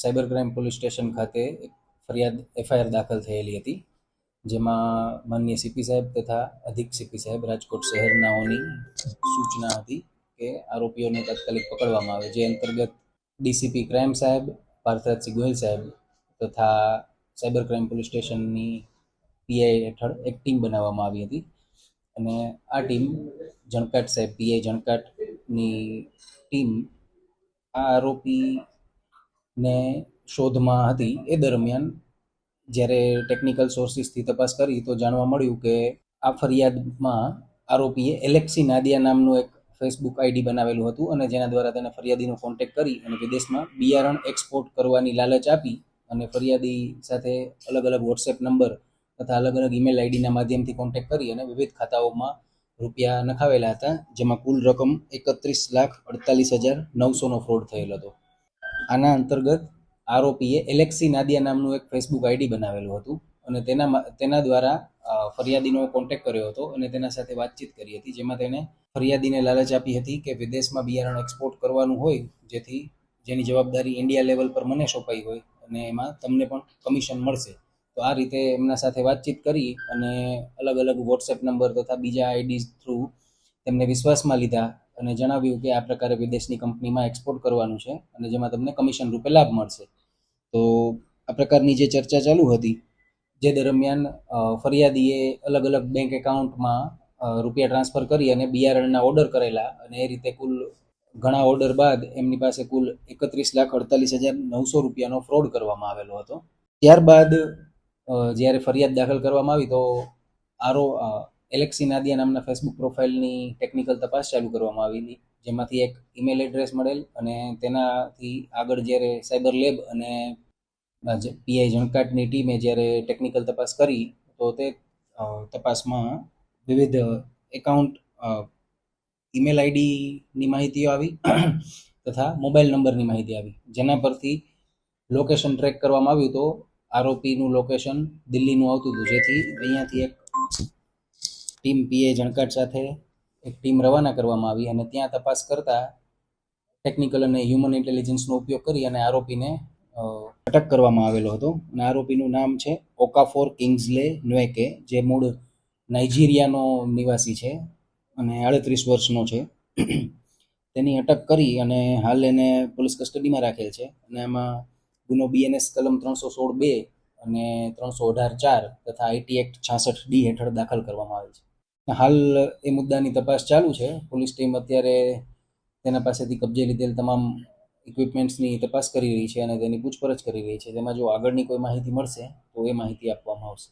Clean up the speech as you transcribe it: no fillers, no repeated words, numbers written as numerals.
Cyber crime police station ખાતે એક ફરિયાદ એફઆઈઆર દાખલ થયેલી હતી, જેમાં માનનીય સીપી સાહેબ તથા અધિક સીપી સાહેબ રાજકોટ શહેરનાઓની સૂચના હતી કે આરોપીઓને તાત્કાલિક પકડવામાં આવે, જે અંતર્ગત ડીસીપી ક્રાઇમ સાહેબ, પાર્થરાજસિંહ ગોહિલ સાહેબ તથા સાયબર ક્રાઇમ પોલીસ સ્ટેશનની પીઆઈ હેઠળ એક ટીમ બનાવવામાં આવી હતી. અને આ ટીમ જણકાટ સાહેબ, પીઆઈ જણકાટની ટીમ આ આરોપીને શોધમાં હતી. એ દરમિયાન જ્યારે ટેકનિકલ સોર્સિસથી તપાસ કરી તો જાણવા મળ્યું કે આ ફરિયાદમાં આરોપીએ એલેક્સી નાદિયા નામનું એક ફેસબુક આઈડી બનાવેલું હતું, અને જેના દ્વારા તેને ફરિયાદીનો કોન્ટેક્ટ કરી અને વિદેશમાં બિયારણ એક્સપોર્ટ કરવાની લાલચ આપી અને ફરિયાદી સાથે અલગ અલગ વોટ્સએપ નંબર તથા અલગ અલગ ઈમેલ આઈડીના માધ્યમથી કોન્ટેક્ટ કરી અને વિવિધ ખાતાઓમાં રૂપિયા નખાવેલા હતા, જેમાં કુલ રકમ 31,48,900નો ફ્રોડ થયેલ હતો. આના અંતર્ગત આરોપીએ એલેક્સી નાદિયા નામનું એક ફેસબુક આઈડી બનાવેલું હતું અને તેના દ્વારા ફરિયાદીનો કોન્ટેક્ટ કર્યો હતો અને તેના સાથે વાતચીત કરી હતી, જેમાં તેને ફરિયાદીને લાલચ આપી હતી કે વિદેશમાં બિયારણ એક્સપોર્ટ કરવાનું હોય, જેની જવાબદારી ઇન્ડિયા લેવલ પર મને સોંપાઈ હોય અને એમાં તમને પણ કમિશન મળશે. તો આ રીતે એમના સાથે વાતચીત કરી અને અલગ અલગ વોટ્સએપ નંબર તથા બીજા આઈડી થ્રુ તેમને વિશ્વાસમાં લીધા અને જણાવ્યું કે આ પ્રકારે વિદેશની કંપનીમાં એક્સપોર્ટ કરવાનું છે અને જેમાં તમને કમિશન રૂપે લાભ મળશે. તો આ પ્રકારની જે ચર્ચા ચાલુ હતી, જે દરમિયાન ફરિયાદીએ અલગ અલગ બેંક એકાઉન્ટમાં રૂપિયા ટ્રાન્સફર કરી અને બિયારણના ઓર્ડર કરેલા, અને એ રીતે કુલ ઘણા ઓર્ડર બાદ એમની પાસે કુલ 31,48,900 રૂપિયાનો ફ્રોડ કરવામાં આવેલો હતો. ત્યારબાદ જ્યારે ફરિયાદ દાખલ કરવામાં આવી તો એલેક્સી નાદિયા નામના ફેસબુક પ્રોફાઇલની ટેકનિકલ તપાસ ચાલુ કરવામાં આવેલી, જેમાંથી એક ઈમેલ એડ્રેસ મળેલ અને તેનાથી આગળ જ્યારે સાયબર લેબ અને પીઆઈ જણકાટની ટીમે જ્યારે ટેકનિકલ તપાસ કરી તો તે તપાસમાં વિવિધ એકાઉન્ટ, ઈમેલ આઈડીની માહિતીઓ આવી તથા મોબાઈલ નંબરની માહિતી આવી, જેના પરથી લોકેશન ટ્રેક કરવામાં આવ્યું તો આરોપીનું લોકેશન દિલ્હીનું આવતું હતું, જેથી અહીંયાથી એક ટીમ પીઆઈ જણકાટ સાથે એક ટીમ રવાના કરવામાં આવી અને ત્યાં તપાસ કરતા ટેકનિકલ અને હ્યુમન ઇન્ટેલિજન્સનો ઉપયોગ કરી અને આરોપીને અટક કરવામાં આવેલો હતો. અને આરોપીનું નામ છે ઓકાફોર કિંગ્સલે ન્વેકે, જે મૂળ નાઇજીરિયાનો નિવાસી છે અને 38 વર્ષનો છે. તેની અટક કરી અને હાલ એને પોલીસ કસ્ટડીમાં રાખેલ છે અને આમાં ગુનો બીએનએસ કલમ 316(2) અને 318(4) તથા આઈટી એક્ટ 66D હેઠળ દાખલ કરવામાં આવેલ છે. હાલ એ મુદ્દાની તપાસ ચાલુ છે. પોલીસ ટીમ અત્યારે તેના પાસેથી કબજે લીધેલ તમામ ઇક્વિપમેન્ટ્સની તપાસ કરી રહી છે અને તેની પૂછપરછ કરી રહી છે. તેમાં જો આગળની કોઈ માહિતી મળશે તો એ માહિતી આપવામાં આવશે.